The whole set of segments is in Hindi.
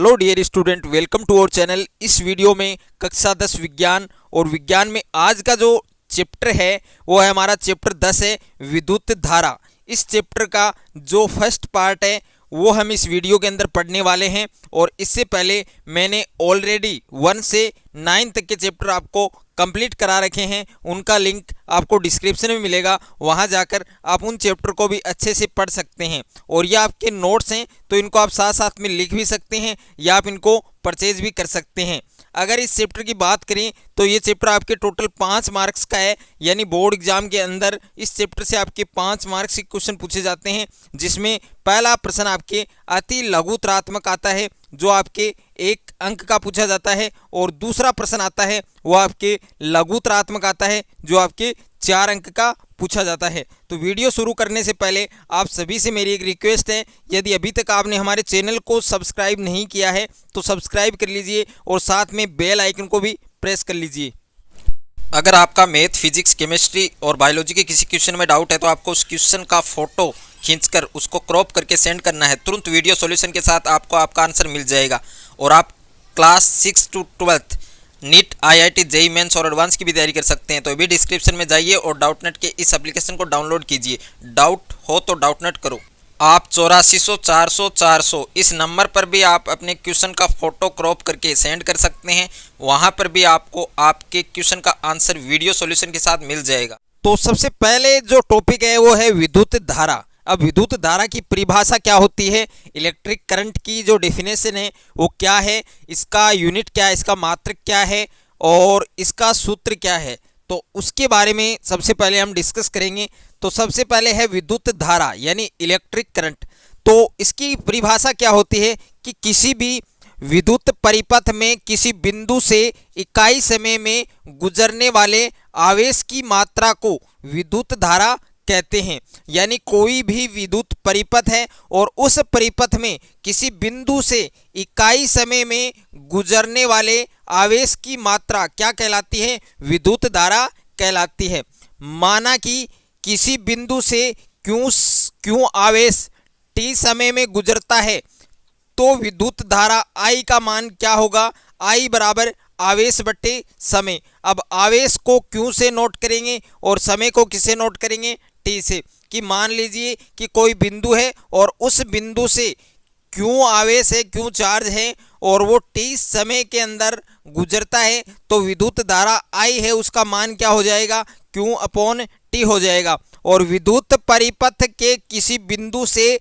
Hello dear student, welcome to our channel. इस वीडियो में कक्षा 10 विज्ञान और विज्ञान में आज का जो चैप्टर है वो है हमारा चैप्टर 10 है विद्युत धारा। इस चैप्टर का जो फर्स्ट पार्ट है वो हम इस वीडियो के अंदर पढ़ने वाले हैं। और इससे पहले मैंने ऑलरेडी 1 से 9 तक के चैप्टर आपको कंप्लीट करा रखे हैं, उनका लिंक आपको डिस्क्रिप्शन में मिलेगा। वहां जाकर आप उन चैप्टर को भी अच्छे से पढ़ सकते हैं। और ये आपके नोट्स हैं तो इनको आप साथ साथ में लिख भी सकते हैं या आप इनको परचेज भी कर सकते हैं। अगर इस चैप्टर की बात करें तो ये चैप्टर आपके टोटल 5 मार्क्स का है, यानी बोर्ड एग्जाम के अंदर इस चैप्टर से आपके 5 मार्क्स के क्वेश्चन पूछे जाते हैं, जिसमें पहला प्रश्न आपके अति लघुतरात्मक आता है जो आपके 1 अंक का पूछा जाता है, और दूसरा प्रश्न आता है वो आपके लघुतरात्मक आता है जो आपके 4 अंक का पूछा जाता है। तो वीडियो शुरू करने से पहले आप सभी से मेरी एक रिक्वेस्ट है, यदि अभी तक आपने हमारे चैनल को सब्सक्राइब नहीं किया है तो सब्सक्राइब कर लीजिए और साथ में बेल आइकन को भी प्रेस कर लीजिए। अगर आपका मैथ, फिजिक्स, केमिस्ट्री और बायोलॉजी के किसी क्वेश्चन में डाउट है तो आपको उस क्वेश्चन का फोटो खींचकर उसको क्रॉप करके सेंड करना है। तुरंत वीडियो सॉल्यूशन के साथ आपको आपका आंसर मिल जाएगा। और आप class 6 to 12 NEET, IIT, JEE mains और एडवांस की भी तैयारी कर सकते हैं। तो अभी डिस्क्रिप्शन में जाइए और डाउटनेट के इस एप्लीकेशन को डाउनलोड कीजिए। डाउट हो तो डाउटनेट करो। आप 8400 400 400 इस नंबर पर भी आप अपने क्वेश्चन का फोटो क्रॉप करके सेंड कर सकते हैं। वहां पर भी आपको आपके क्वेश्चन का आंसर वीडियो सॉल्यूशन के साथ मिल जाएगा। तो सबसे पहले जो टॉपिक है वो है विद्युत धारा। अब विद्युत धारा की परिभाषा क्या होती है, इलेक्ट्रिक करंट की जो डेफिनेशन है वो क्या है, इसका यूनिट क्या है, इसका मात्रक क्या है और इसका सूत्र क्या है, तो उसके बारे में सबसे पहले हम डिस्कस करेंगे। तो सबसे पहले है विद्युत धारा यानी इलेक्ट्रिक करंट। तो इसकी परिभाषा क्या होती है कि किसी भी विद्युत परिपथ में किसी बिंदु से इकाई समय में गुजरने वाले आवेश की मात्रा को विद्युत धारा कहते हैं। यानी कोई भी विद्युत परिपथ है और उस परिपथ में किसी बिंदु से इकाई समय में गुजरने वाले आवेश की मात्रा क्या कहलाती है, विद्युत धारा कहलाती है। माना कि किसी बिंदु से क्यों आवेश t समय में गुजरता है तो विद्युत धारा I का मान क्या होगा, I बराबर आवेश बटे समय। अब आवेश को Q से नोट करेंगे और समय को किससे नोट करेंगे, T से। कि मान लीजिए कि कोई बिंदु है और उस बिंदु से क्यों आवेश है, क्यों चार्ज है और वो T समय के अंदर गुजरता है तो विद्युत धारा I है उसका मान क्या हो जाएगा, Q अपॉन T हो जाएगा। और विद्युत परिपथ के किसी बिंदु से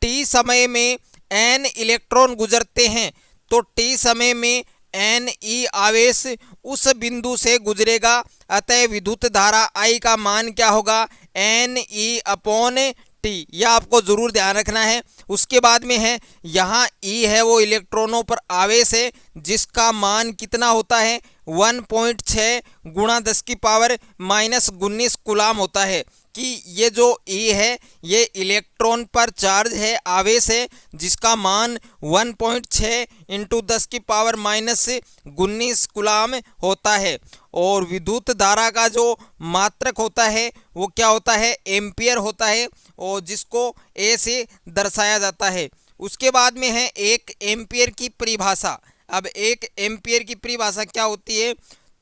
T समय में N इलेक्ट्रॉन गुजरते हैं तो T समय में Ne आवेश उस बिंदु से गुजरेगा, अतः विद्युत धारा I का मान क्या होगा, Ne अपॉन T। यह आपको जरूर ध्यान रखना है। उसके बाद में है यहाँ E है वो इलेक्ट्रॉनों पर आवेश है जिसका मान कितना होता है, 1.6 गुणा 10 की पावर -19 कूलाम होता है। कि ये जो E है ये इलेक्ट्रॉन पर चार्ज है, आवेश है जिसका मान 1.6 इंटू 10 की पावर -19 कूलाम होता है। और विद्युत धारा का जो मात्रक होता है वो क्या होता है, एम्पियर होता है और जिसको A से दर्शाया जाता है। उसके बाद में है 1 एम्पियर की परिभाषा। अब 1 एम्पियर की परिभाषा क्या होती है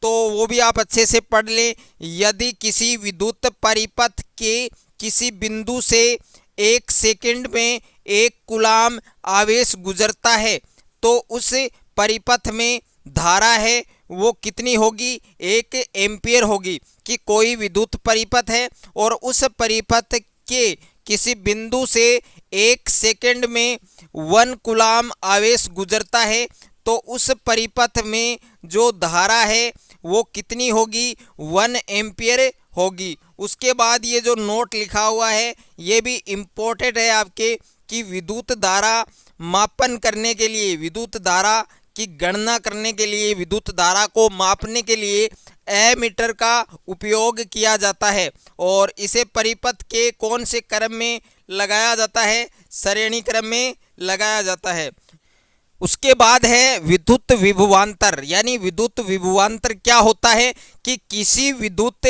तो वो भी आप अच्छे से पढ़ लें। यदि किसी विद्युत परिपथ के किसी बिंदु से 1 सेकंड में 1 कूलाम आवेश गुजरता है तो उस परिपथ में धारा है वो कितनी होगी, 1 एम्पियर होगी। कि कोई विद्युत परिपथ है और उस परिपथ के किसी बिंदु से 1 सेकंड में 1 कूलाम आवेश गुजरता है तो उस परिपथ में जो धारा है वो कितनी होगी, 1 एम्पियर होगी। उसके बाद ये जो नोट लिखा हुआ है ये भी इम्पोर्टेंट है आपके, कि विद्युत धारा मापन करने के लिए, विद्युत धारा की गणना करने के लिए, विद्युत धारा को मापने के लिए एमीटर का उपयोग किया जाता है। और इसे परिपथ के कौन से क्रम में लगाया जाता है, श्रेणी क्रम में लगाया जाता है। उसके बाद है विद्युत विभवांतर। यानी विद्युत विभवांतर क्या होता है कि किसी विद्युत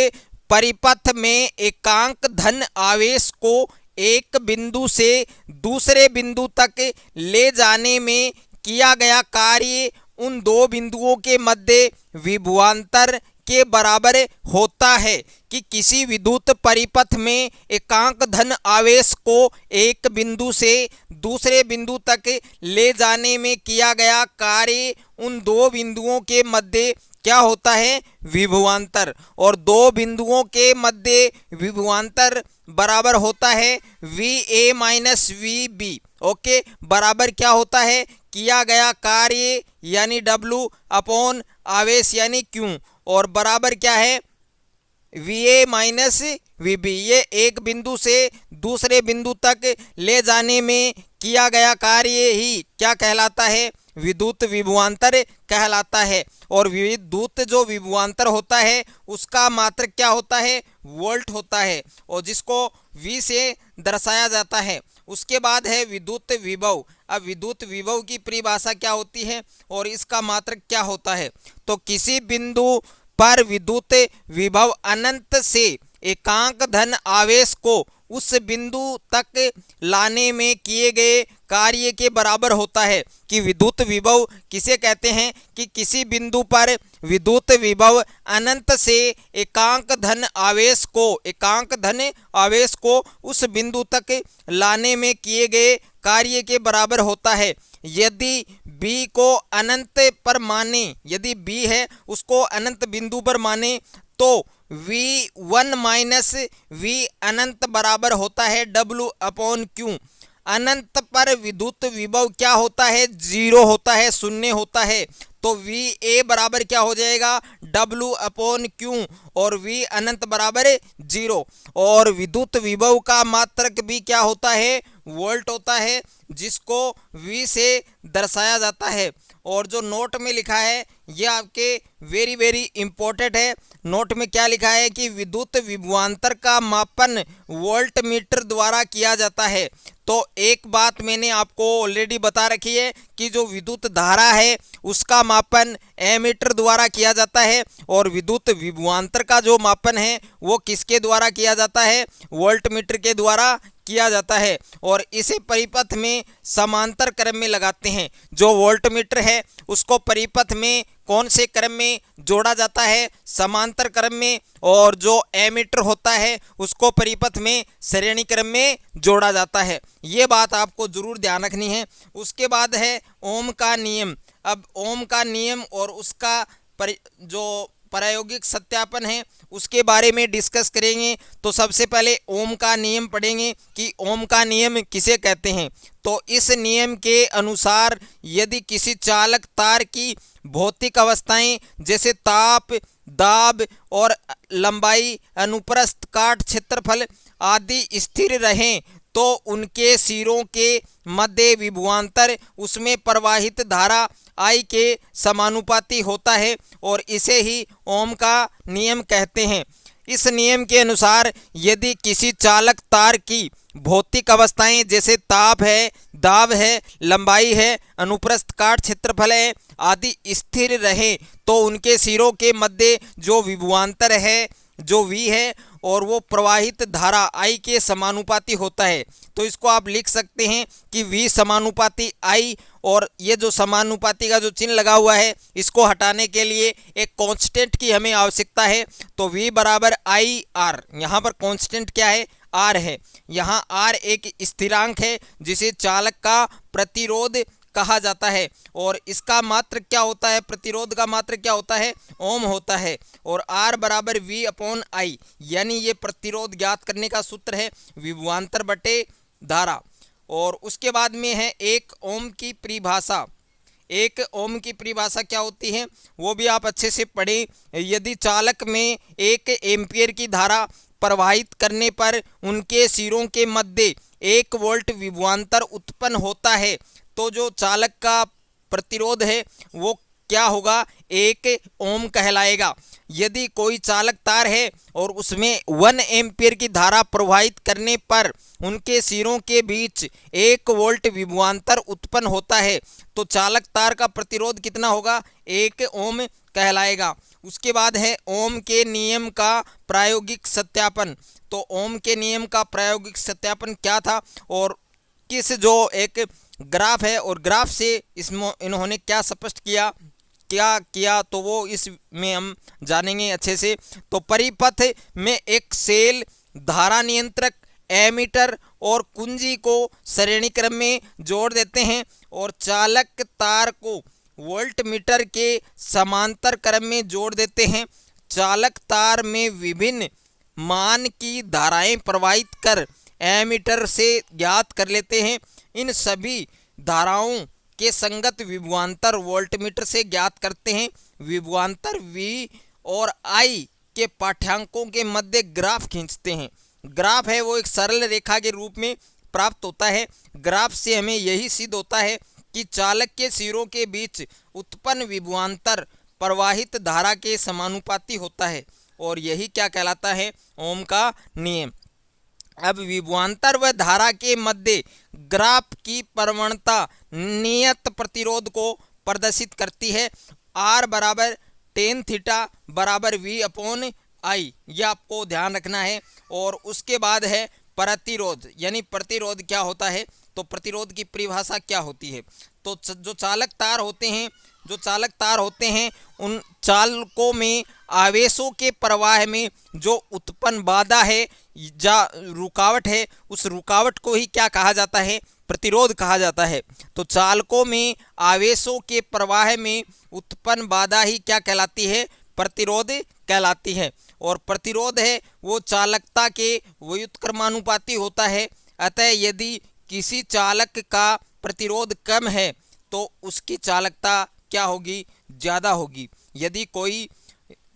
परिपथ में एकांक धन आवेश को एक बिंदु से दूसरे बिंदु तक ले जाने में किया गया कार्य उन दो बिंदुओं के मध्य विभवांतर के बराबर होता है कि किसी विद्युत परिपथ में एकांक धन आवेश को एक बिंदु से दूसरे बिंदु तक ले जाने में किया गया कार्य उन दो बिंदुओं के मध्य क्या होता है, विभवांतर। और दो बिंदुओं के मध्य विभवांतर बराबर होता है VA माइनस VB। ओके, बराबर क्या होता है, किया गया कार्य यानी W अपॉन आवेश यानी Q, और बराबर क्या है, VA माइनस VB। ये एक बिंदु से दूसरे बिंदु तक ले जाने में किया गया कार्य ही क्या कहलाता है, विद्युत विभवांतर कहलाता है। और विद्युत जो विभवांतर होता है उसका मात्रक क्या होता है, वोल्ट होता है, और जिसको V से दर्शाया जाता है। उसके बाद है विद्युत विभव। अब विद्युत विभव की परिभाषा क्या होती है और इसका मात्रक क्या होता है। तो किसी बिंदु पर विद्युत विभव अनंत से एकांक धन आवेश को उस बिंदु तक लाने में किए गए कार्य के बराबर होता है। कि विद्युत विभव किसे कहते हैं, कि किसी बिंदु पर विद्युत विभव अनंत से एकांक धन आवेश को उस बिंदु तक लाने में किए गए कार्य के बराबर होता है। यदि B को अनंत पर माने, यदि B है उसको अनंत बिंदु पर माने, तो V1 माइनस V अनंत बराबर होता है W अपॉन Q। अनंत पर विद्युत विभव क्या होता है, 0 होता है, शून्य होता है। तो VA बराबर क्या हो जाएगा, W अपॉन Q, और V अनंत बराबर 0। और विद्युत विभव का मात्रक भी क्या होता है, वोल्ट होता है, जिसको V से दर्शाया जाता है। और जो नोट में लिखा है यह आपके वेरी इंपॉर्टेंट है। नोट में क्या लिखा है कि विद्युत विभवांतर का मापन वोल्ट मीटर द्वारा किया जाता है। तो एक बात मैंने आपको ऑलरेडी बता रखी है कि जो विद्युत धारा है उसका मापन एमीटर द्वारा किया जाता है, और विद्युत विभवांतर का जो मापन है वो किसके द्वारा किया जाता है, वोल्ट मीटर के द्वारा किया जाता है। और इसे परिपथ में समांतर क्रम में लगाते हैं। जो वोल्ट मीटर है उसको परिपथ में कौन से क्रम में जोड़ा जाता है, समांतर क्रम में, और जो एमीटर होता है उसको परिपथ में श्रेणी क्रम में जोड़ा जाता है। ये बात आपको जरूर ध्यान रखनी है। उसके बाद है ओम का नियम। अब ओम का नियम और उसका जो प्रायोगिक सत्यापन है उसके बारे में डिस्कस करेंगे। तो सबसे पहले ओम का नियम पढ़ेंगे कि ओम का नियम किसे कहते हैं। तो इस नियम के अनुसार यदि किसी चालक तार की भौतिक अवस्थाएं जैसे ताप, दाब और लंबाई, अनुप्रस्थ, काट, क्षेत्रफल आदि स्थिर रहें तो उनके सिरों के मध्य विभवांतर उसमें प्रवाहित धारा I के समानुपाती होता है, और इसे ही ओम का नियम कहते हैं। इस नियम के अनुसार यदि किसी चालक तार की भौतिक अवस्थाएं जैसे ताप है, दाब है, लंबाई है, अनुप्रस्थ, काट, क्षेत्रफल है आदि स्थिर रहे तो उनके सिरों के मध्य जो विभवांतर है, जो V है, और वो प्रवाहित धारा I के समानुपाती होता है। तो इसको आप लिख सकते हैं कि V समानुपाती I, और ये जो समानुपाती का जो चिन्ह लगा हुआ है इसको हटाने के लिए एक कांस्टेंट की हमें आवश्यकता है। तो V बराबर IR, यहाँ पर कांस्टेंट क्या है, R है। यहाँ R एक स्थिरांक है जिसे चालक का प्रतिरोध कहा जाता है, और इसका मात्र क्या होता है, प्रतिरोध का मात्र क्या होता है, ओम होता है। और R बराबर V अपॉन I, यानी ये प्रतिरोध ज्ञात करने का सूत्र है, विभवांतर बटे धारा। और उसके बाद में है एक ओम की परिभाषा। एक ओम की परिभाषा क्या होती है वो भी आप अच्छे से पढ़ें। यदि चालक में 1 एम्पियर की धारा प्रवाहित करने पर उनके सिरों के मध्य 1 वोल्ट विभवांतर उत्पन्न होता है तो जो चालक का प्रतिरोध है वो क्या होगा, 1 ओम कहलाएगा। यदि कोई चालक तार है और उसमें 1 एम्पियर की धारा प्रवाहित करने पर उनके सिरों के बीच 1 वोल्ट विभवांतर उत्पन्न होता है तो चालक तार का प्रतिरोध कितना होगा, 1 ओम कहलाएगा। उसके बाद है ओम के नियम का प्रायोगिक सत्यापन। तो ओम के नियम का प्रायोगिक सत्यापन क्या था और किस जो एक ग्राफ है और ग्राफ से इसमें इन्होंने क्या स्पष्ट किया तो वो इसमें हम जानेंगे अच्छे से। तो परिपथ में एक सेल, धारा नियंत्रक, एमीटर और कुंजी को श्रेणी क्रम में जोड़ देते हैं और चालक तार को वोल्टमीटर के समांतर क्रम में जोड़ देते हैं। चालक तार में विभिन्न मान की धाराएं प्रवाहित कर एमीटर से ज्ञात कर लेते हैं। इन सभी धाराओं के संगत विभवांतर वोल्टमीटर से ज्ञात करते हैं। विभवांतर V और I के पाठ्यांकों के मध्य ग्राफ खींचते हैं। ग्राफ है वो एक सरल रेखा के रूप में प्राप्त होता है। ग्राफ से हमें यही सिद्ध होता है कि चालक के सिरों के बीच उत्पन्न विभवांतर प्रवाहित धारा के समानुपाती होता है और यही क्या कहलाता है, ओम का नियम। अब विभवांतर व धारा के मध्य ग्राफ की प्रवणता नियत प्रतिरोध को प्रदर्शित करती है। R बराबर tan थीटा बराबर V/I, यह आपको ध्यान रखना है। और उसके बाद है प्रतिरोध, यानी प्रतिरोध क्या होता है, तो प्रतिरोध की परिभाषा क्या होती है। तो जो चालक तार होते हैं उन चालकों में आवेशों के प्रवाह में जो उत्पन्न बाधा है या रुकावट है, उस रुकावट को ही क्या कहा जाता है, प्रतिरोध कहा जाता है। तो चालकों में आवेशों के प्रवाह में उत्पन्न बाधा ही क्या कहलाती है, प्रतिरोध कहलाती है। और प्रतिरोध है वो चालकता के व्युत्क्रमानुपाती होता है। अतः यदि किसी चालक का प्रतिरोध कम है तो उसकी चालकता क्या होगी, ज़्यादा होगी। यदि कोई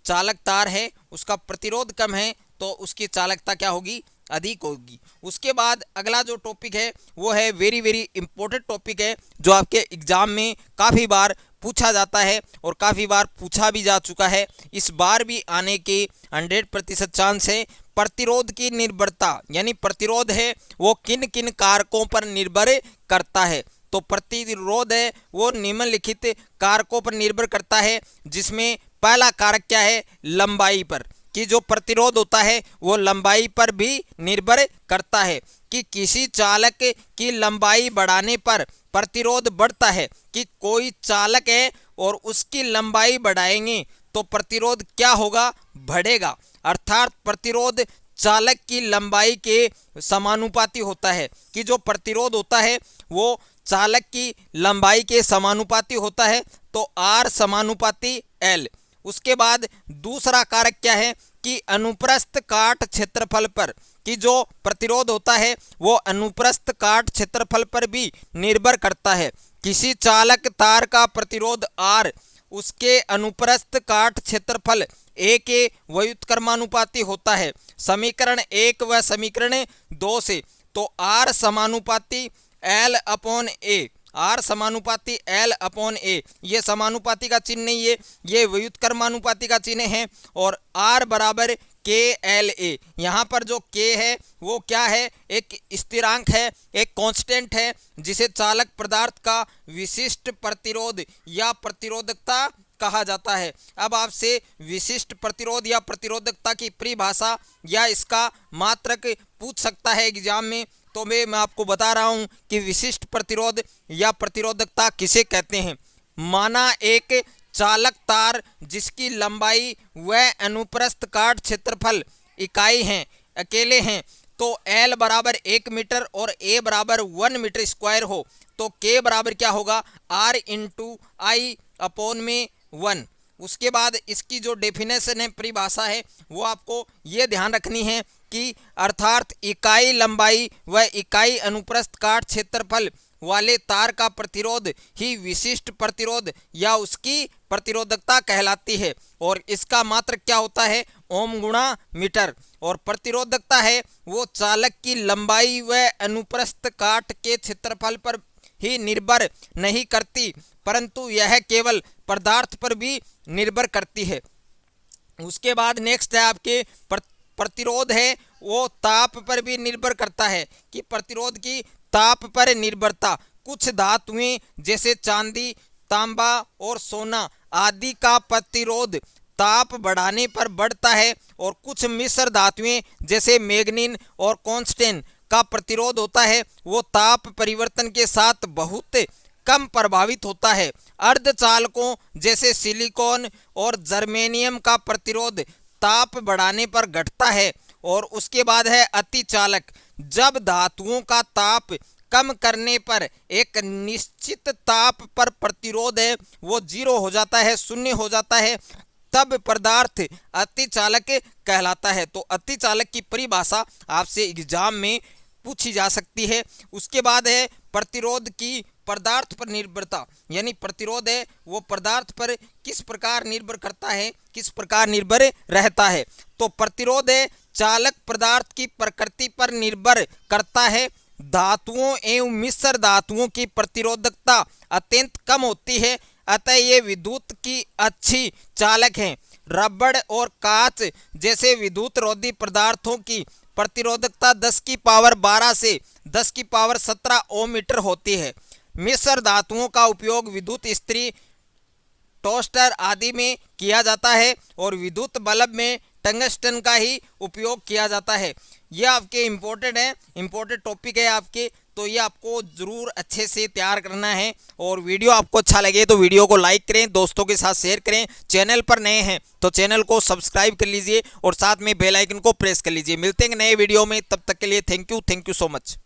चालक तार है उसका प्रतिरोध कम है तो उसकी चालकता क्या होगी, अधिक होगी। उसके बाद अगला जो टॉपिक है वो है वेरी इंपॉर्टेंट टॉपिक है, जो आपके एग्जाम में काफ़ी बार पूछा जाता है और काफ़ी बार पूछा भी जा चुका है। इस बार भी आने के 100% चांस है। प्रतिरोध की निर्भरता, यानी प्रतिरोध है वो किन किन कारकों पर निर्भर करता है। तो प्रतिरोध है वो निम्नलिखित कारकों पर निर्भर करता है, जिसमें पहला कारक क्या है, लंबाई पर, कि जो प्रतिरोध होता है वो लंबाई पर भी निर्भर करता है कि किसी चालक की लंबाई बढ़ाने पर प्रतिरोध बढ़ता है। कि कोई चालक है और उसकी लंबाई बढ़ाएंगे तो प्रतिरोध क्या होगा, बढ़ेगा। अर्थात प्रतिरोध चालक की लंबाई के समानुपाती होता है। कि जो प्रतिरोध होता है वो चालक की लंबाई के समानुपाती होता है, तो R समानुपाती L। उसके बाद दूसरा कारक क्या है कि अनुप्रस्थ काट क्षेत्रफल पर, कि जो प्रतिरोध होता है वो अनुप्रस्थ काट क्षेत्रफल पर भी निर्भर करता है। किसी चालक तार का प्रतिरोध R उसके अनुप्रस्थ काट क्षेत्रफल A के व्युत्क्रमानुपाती होता है, समीकरण 1 व समीकरण 2 से। तो R समानुपाती L/A, R समानुपाती L/A, ये समानुपाती का चिन्ह नहीं है, ये व्युत्क्रमानुपाती का चिन्ह है। और R बराबर KLA, यहाँ पर जो K है वो क्या है, एक स्थिरांक है, एक कांस्टेंट है, जिसे चालक पदार्थ का विशिष्ट प्रतिरोध या प्रतिरोधकता कहा जाता है। अब आपसे विशिष्ट प्रतिरोध या प्रतिरोधकता की परिभाषा या इसका मात्रक पूछ सकता है एग्जाम में, तो मैं आपको बता रहा हूं कि विशिष्ट प्रतिरोध या प्रतिरोधकता किसे कहते हैं। माना एक चालक तार जिसकी लंबाई व अनुप्रस्थ काट क्षेत्रफल इकाई हैं, अकेले हैं, तो L बराबर 1 मीटर और A बराबर 1 मीटर स्क्वायर हो, तो K बराबर क्या होगा, R × I/1। उसके बाद इसकी जो डेफिनेशन है, परिभाषा है, वो आपको ये ध्यान रखनी है कि अर्थात इकाई लंबाई व इकाई अनुप्रस्थ काट क्षेत्रफल वाले तार का प्रतिरोध ही विशिष्ट प्रतिरोध या उसकी प्रतिरोधकता कहलाती है। और इसका मात्रक क्या होता है, ओम गुणा मीटर। और प्रतिरोधकता है वो चालक की लंबाई व अनुप्रस्थ काट के क्षेत्रफल पर ही निर्भर नहीं करती, परंतु यह केवल पदार्थ पर भी निर्भर करती है। उसके बाद नेक्स्ट है आपके प्रतिरोध है वो ताप पर भी निर्भर करता है। कि प्रतिरोध की ताप पर निर्भरता, कुछ धातुएं जैसे चांदी, तांबा और सोना आदि का प्रतिरोध ताप बढ़ाने पर बढ़ता है, और कुछ मिश्र धातुएं जैसे मैग्नीन और कॉन्स्टेन का प्रतिरोध होता है वो ताप परिवर्तन के साथ बहुत कम प्रभावित होता है। अर्धचालकों जैसे सिलिकॉन और जर्मेनियम का प्रतिरोध ताप बढ़ाने पर घटता है। और उसके बाद है अतिचालक, जब धातुओं का ताप कम करने पर एक निश्चित ताप पर प्रतिरोध है वो 0 हो जाता है, शून्य हो जाता है, तब पदार्थ अतिचालक कहलाता है। तो अतिचालक की परिभाषा आपसे एग्जाम में पूछी जा सकती है। उसके बाद है प्रतिरोध की पदार्थ पर निर्भरता, यानी प्रतिरोध है वो पदार्थ पर किस प्रकार निर्भर करता है, किस प्रकार निर्भर रहता है। तो प्रतिरोध है चालक पदार्थ की प्रकृति पर निर्भर करता है। धातुओं एवं मिश्र धातुओं की प्रतिरोधकता अत्यंत कम होती है, अतः ये विद्युत की अच्छी चालक हैं। रबड़ और कांच जैसे विद्युत रोधी पदार्थों की प्रतिरोधकता 10 की पावर 12 से 10 की पावर 17 ओम मीटर होती है। मिश्र धातुओं का उपयोग विद्युत इस्त्री, टोस्टर आदि में किया जाता है और विद्युत बल्ब में टंगस्टन का ही उपयोग किया जाता है। यह आपके इम्पोर्टेंट है, इम्पोर्टेंट टॉपिक है आपके, तो ये आपको ज़रूर अच्छे से तैयार करना है। और वीडियो आपको अच्छा लगे तो वीडियो को लाइक करें, दोस्तों के साथ शेयर करें। चैनल पर नए हैं तो चैनल को सब्सक्राइब कर लीजिए और साथ में बेल आइकन को प्रेस कर लीजिए। मिलते हैं नए वीडियो में, तब तक के लिए थैंक यू सो मच।